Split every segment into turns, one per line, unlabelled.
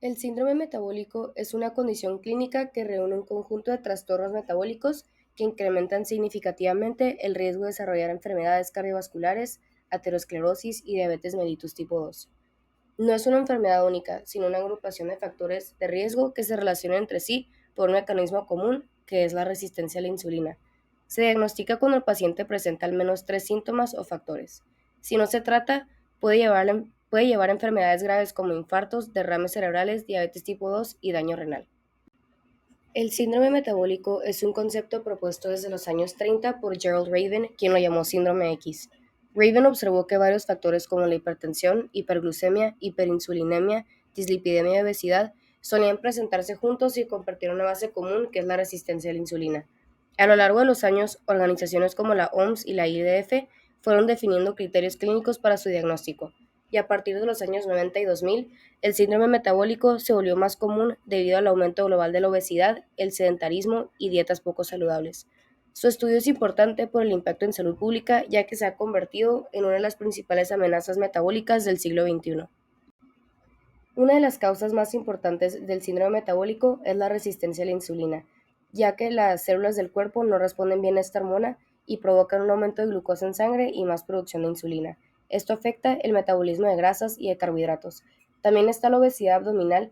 El síndrome metabólico es una condición clínica que reúne un conjunto de trastornos metabólicos que incrementan significativamente el riesgo de desarrollar enfermedades cardiovasculares, aterosclerosis y diabetes mellitus tipo 2. No es una enfermedad única, sino una agrupación de factores de riesgo que se relacionan entre sí por un mecanismo común, que es la resistencia a la insulina. Se diagnostica cuando el paciente presenta al menos tres síntomas o factores. Si no se trata, puede llevar a enfermedades graves como infartos, derrames cerebrales, diabetes tipo 2 y daño renal. El síndrome metabólico es un concepto propuesto desde los años 30 por Gerald Raven, quien lo llamó síndrome X. Raven observó que varios factores como la hipertensión, hiperglucemia, hiperinsulinemia, dislipidemia y obesidad solían presentarse juntos y compartir una base común que es la resistencia a la insulina. A lo largo de los años, organizaciones como la OMS y la IDF fueron definiendo criterios clínicos para su diagnóstico, y a partir de los años 90 y 2000, el síndrome metabólico se volvió más común debido al aumento global de la obesidad, el sedentarismo y dietas poco saludables. Su estudio es importante por el impacto en salud pública, ya que se ha convertido en una de las principales amenazas metabólicas del siglo XXI. Una de las causas más importantes del síndrome metabólico es la resistencia a la insulina, ya que las células del cuerpo no responden bien a esta hormona y provocan un aumento de glucosa en sangre y más producción de insulina. Esto afecta el metabolismo de grasas y de carbohidratos. También está la obesidad abdominal,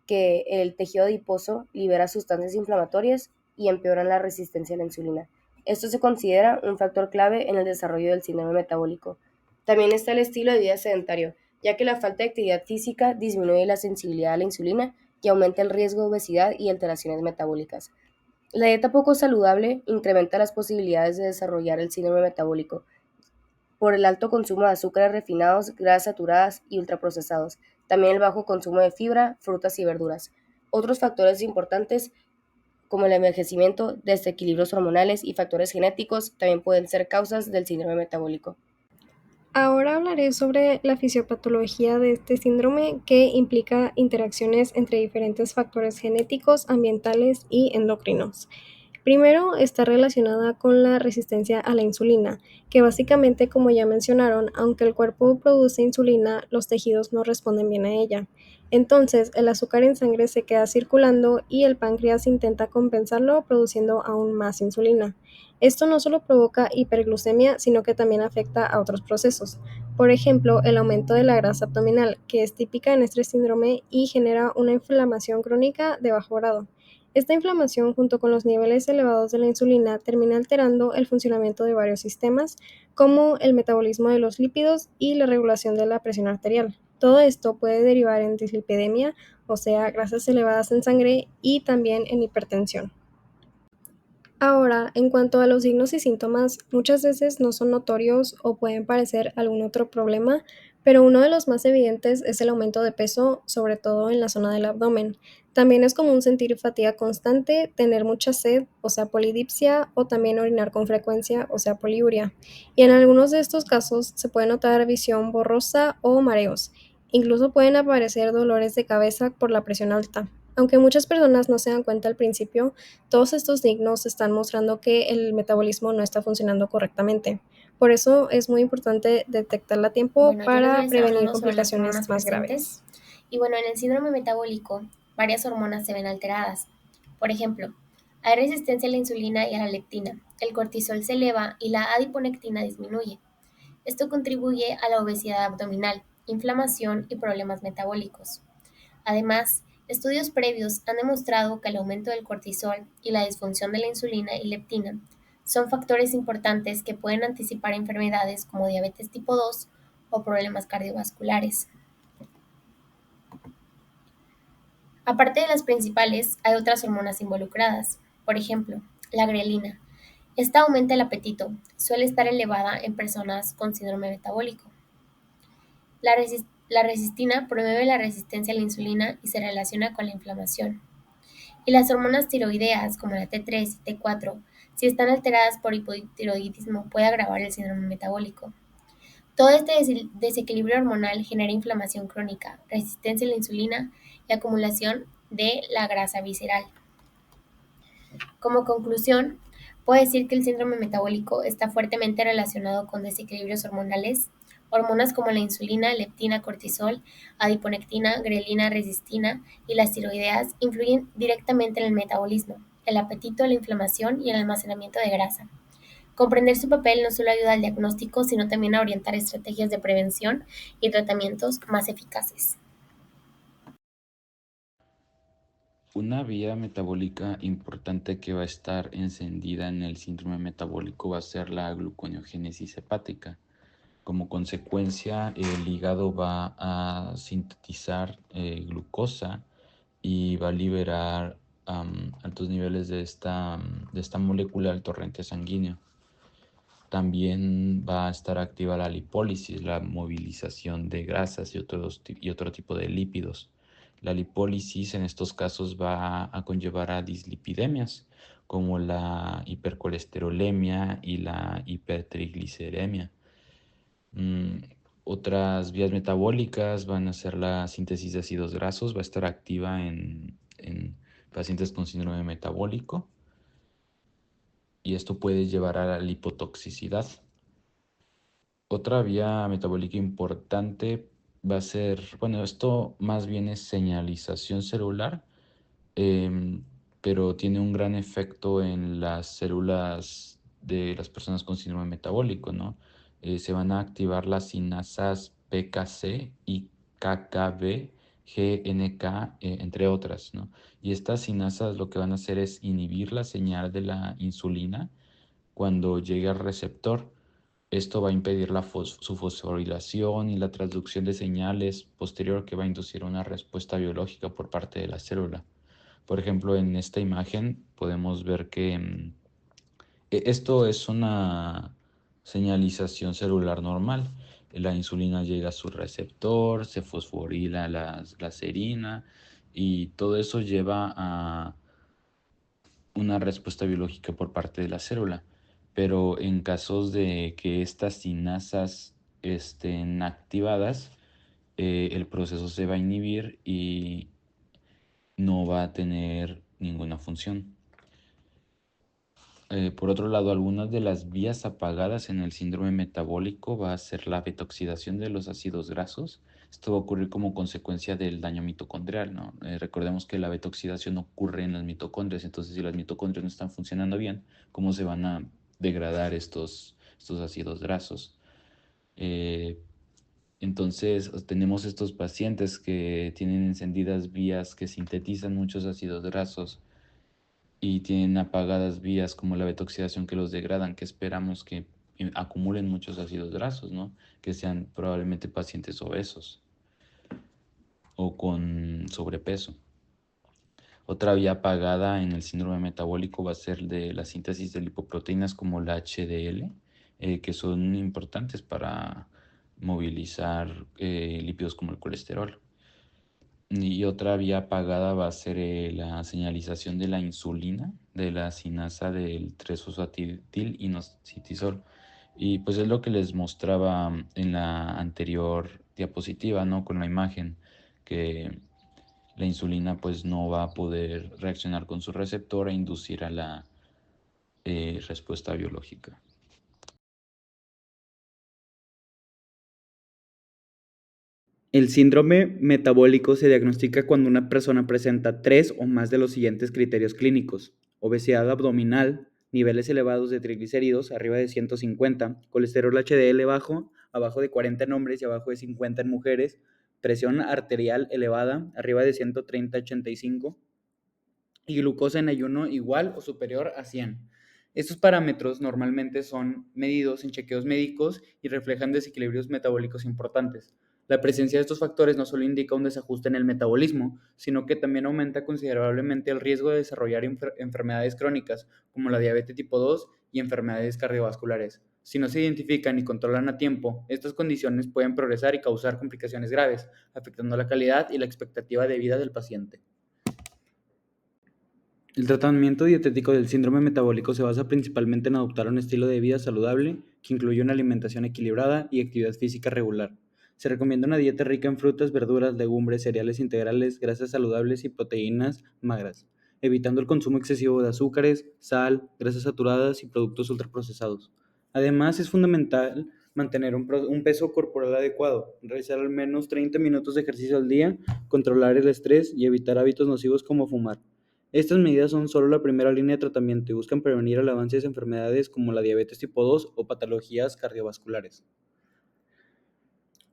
que el tejido adiposo libera sustancias inflamatorias y empeoran la resistencia a la insulina. Esto se considera un factor clave en el desarrollo del síndrome metabólico. También está el estilo de vida sedentario, ya que la falta de actividad física disminuye la sensibilidad a la insulina y aumenta el riesgo de obesidad y alteraciones metabólicas. La dieta poco saludable incrementa las posibilidades de desarrollar el síndrome metabólico por el alto consumo de azúcares refinados, grasas saturadas y ultraprocesados, también el bajo consumo de fibra, frutas y verduras. Otros factores importantes como el envejecimiento, desequilibrios hormonales y factores genéticos también pueden ser causas del síndrome metabólico.
Ahora hablaré sobre la fisiopatología de este síndrome que implica interacciones entre diferentes factores genéticos, ambientales y endocrinos. Primero está relacionada con la resistencia a la insulina, que básicamente, como ya mencionaron, aunque el cuerpo produce insulina, los tejidos no responden bien a ella. Entonces, el azúcar en sangre se queda circulando y el páncreas intenta compensarlo produciendo aún más insulina. Esto no solo provoca hiperglucemia, sino que también afecta a otros procesos. Por ejemplo, el aumento de la grasa abdominal, que es típica en este síndrome y genera una inflamación crónica de bajo grado. Esta inflamación, junto con los niveles elevados de la insulina, termina alterando el funcionamiento de varios sistemas, como el metabolismo de los lípidos y la regulación de la presión arterial. Todo esto puede derivar en dislipidemia, o sea, grasas elevadas en sangre, y también en hipertensión. Ahora, en cuanto a los signos y síntomas, muchas veces no son notorios o pueden parecer algún otro problema, pero uno de los más evidentes es el aumento de peso, sobre todo en la zona del abdomen. También es común sentir fatiga constante, tener mucha sed, o sea, polidipsia, o también orinar con frecuencia, o sea, poliuria. Y en algunos de estos casos se puede notar visión borrosa o mareos. Incluso pueden aparecer dolores de cabeza por la presión alta. Aunque muchas personas no se dan cuenta al principio, todos estos signos están mostrando que el metabolismo no está funcionando correctamente. Por eso es muy importante detectarla a tiempo
Bueno, yo les voy
para
a estar
prevenir
hablando sobre las
complicaciones
hormonas
más
presentes.
graves.
Y bueno, en el síndrome metabólico, varias hormonas se ven alteradas. Por ejemplo, hay resistencia a la insulina y a la leptina. El cortisol se eleva y la adiponectina disminuye. Esto contribuye a la obesidad abdominal, inflamación y problemas metabólicos. Además, estudios previos han demostrado que el aumento del cortisol y la disfunción de la insulina y leptina son factores importantes que pueden anticipar enfermedades como diabetes tipo 2 o problemas cardiovasculares. Aparte de las principales, hay otras hormonas involucradas. Por ejemplo, la grelina. Esta aumenta el apetito, suele estar elevada en personas con síndrome metabólico. La resistina promueve la resistencia a la insulina y se relaciona con la inflamación. Y las hormonas tiroideas, como la T3 y T4, si están alteradas por hipotiroidismo, puede agravar el síndrome metabólico. Todo este desequilibrio hormonal genera inflamación crónica, resistencia a la insulina y acumulación de la grasa visceral. Como conclusión, Puedo decir que el síndrome metabólico está fuertemente relacionado con desequilibrios hormonales. Hormonas como la insulina, leptina, cortisol, adiponectina, grelina, resistina y las tiroideas influyen directamente en el metabolismo, el apetito, la inflamación y el almacenamiento de grasa. Comprender su papel no solo ayuda al diagnóstico, sino también a orientar estrategias de prevención y tratamientos más eficaces.
Una vía metabólica importante que va a estar encendida en el síndrome metabólico va a ser la gluconeogénesis hepática. Como consecuencia, el hígado va a sintetizar glucosa y va a liberar altos niveles de esta molécula al torrente sanguíneo. También va a estar activa la lipólisis, la movilización de grasas y otro tipo de lípidos. La lipólisis en estos casos va a conllevar a dislipidemias, como la hipercolesterolemia y la hipertrigliceremia. Mm, Otras vías metabólicas van a ser la síntesis de ácidos grasos, va a estar activa en pacientes con síndrome metabólico y esto puede llevar a la lipotoxicidad. Otra vía metabólica importante va a ser, bueno, esto más bien es señalización celular, em, pero tiene un gran efecto en las células de las personas con síndrome metabólico, ¿no? Se van a activar las sinasas PKC y KKB, GNK, entre otras, ¿no? Y estas sinasas lo que van a hacer es inhibir la señal de la insulina cuando llegue al receptor. Esto va a impedir su fosforilación y la transducción de señales posterior que va a inducir una respuesta biológica por parte de la célula. Por ejemplo, en esta imagen podemos ver que esto es una señalización celular normal. La insulina llega a su receptor, se fosforila la serina y todo eso lleva a una respuesta biológica por parte de la célula. Pero en casos de que estas sinasas estén activadas, el proceso se va a inhibir y no va a tener ninguna función. Por otro lado, algunas de las vías apagadas en el síndrome metabólico va a ser la beta-oxidación de los ácidos grasos. Esto va a ocurrir como consecuencia del daño mitocondrial, ¿no? Recordemos que la beta-oxidación ocurre en las mitocondrias, entonces si las mitocondrias no están funcionando bien, ¿cómo se van a degradar estos ácidos grasos? Eh, entonces tenemos estos pacientes que tienen encendidas vías que sintetizan muchos ácidos grasos y tienen apagadas vías como la betoxidación que los degradan, que esperamos que acumulen muchos ácidos grasos, ¿no? Que sean probablemente pacientes obesos o con sobrepeso. Otra vía apagada en el síndrome metabólico va a ser de la síntesis de lipoproteínas como la HDL, que son importantes para movilizar lípidos como el colesterol. Y otra vía apagada va a ser la señalización de la insulina, de la sinasa del 3-fosfatidilinositol. Y pues es lo que les mostraba en la anterior diapositiva, ¿no? Con la imagen, que la insulina pues no va a poder reaccionar con su receptor e inducir a la respuesta biológica.
El síndrome metabólico se diagnostica cuando una persona presenta 3 o más de los siguientes criterios clínicos: obesidad abdominal, niveles elevados de triglicéridos arriba de 150, colesterol HDL bajo, abajo de 40 en hombres y abajo de 50 en mujeres, presión arterial elevada arriba de 130/85 y glucosa en ayuno igual o superior a 100. Estos parámetros normalmente son medidos en chequeos médicos y reflejan desequilibrios metabólicos importantes. La presencia de estos factores no solo indica un desajuste en el metabolismo, sino que también aumenta considerablemente el riesgo de desarrollar enfermedades crónicas, como la diabetes tipo 2 y enfermedades cardiovasculares. Si no se identifican y controlan a tiempo, estas condiciones pueden progresar y causar complicaciones graves, afectando la calidad y la expectativa de vida del paciente. El tratamiento dietético del síndrome metabólico se basa principalmente en adoptar un estilo de vida saludable que incluye una alimentación equilibrada y actividad física regular. Se recomienda una dieta rica en frutas, verduras, legumbres, cereales integrales, grasas saludables y proteínas magras. evitando el consumo excesivo de azúcares, sal, grasas saturadas y productos ultraprocesados. Además, es fundamental mantener un peso corporal adecuado, realizar al menos 30 minutos de ejercicio al día, controlar el estrés y evitar hábitos nocivos como fumar. Estas medidas son solo la primera línea de tratamiento y buscan prevenir el avance de enfermedades como la diabetes tipo 2 o patologías cardiovasculares.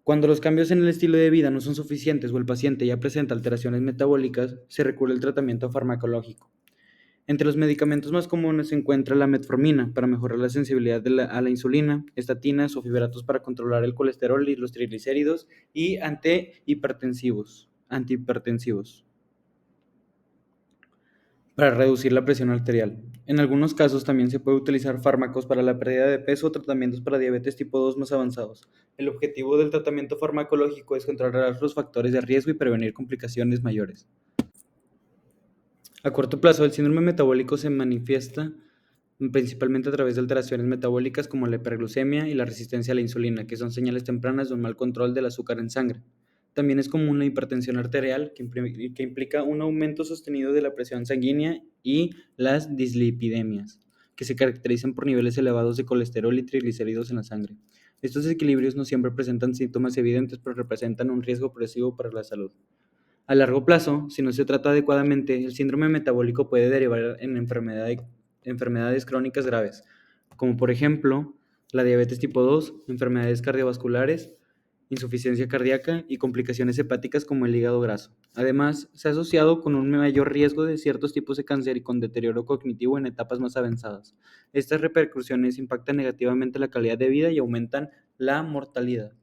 Cuando los cambios en el estilo de vida no son suficientes o el paciente ya presenta alteraciones metabólicas, se recurre al tratamiento farmacológico. Entre los medicamentos más comunes se encuentra la metformina para mejorar la sensibilidad a la insulina, estatinas o fibratos para controlar el colesterol y los triglicéridos y antihipertensivos para reducir la presión arterial. En algunos casos también se puede utilizar fármacos para la pérdida de peso o tratamientos para diabetes tipo 2 más avanzados. El objetivo del tratamiento farmacológico es controlar los factores de riesgo y prevenir complicaciones mayores. A corto plazo, el síndrome metabólico se manifiesta principalmente a través de alteraciones metabólicas como la hiperglucemia y la resistencia a la insulina, que son señales tempranas de un mal control del azúcar en sangre. También es común la hipertensión arterial, que implica un aumento sostenido de la presión sanguínea, y las dislipidemias, que se caracterizan por niveles elevados de colesterol y triglicéridos en la sangre. Estos desequilibrios no siempre presentan síntomas evidentes, pero representan un riesgo progresivo para la salud. A largo plazo, si no se trata adecuadamente, el síndrome metabólico puede derivar en enfermedades crónicas graves, como por ejemplo la diabetes tipo 2, enfermedades cardiovasculares, insuficiencia cardíaca y complicaciones hepáticas como el hígado graso. Además, se ha asociado con un mayor riesgo de ciertos tipos de cáncer y con deterioro cognitivo en etapas más avanzadas. Estas repercusiones impactan negativamente la calidad de vida y aumentan la mortalidad.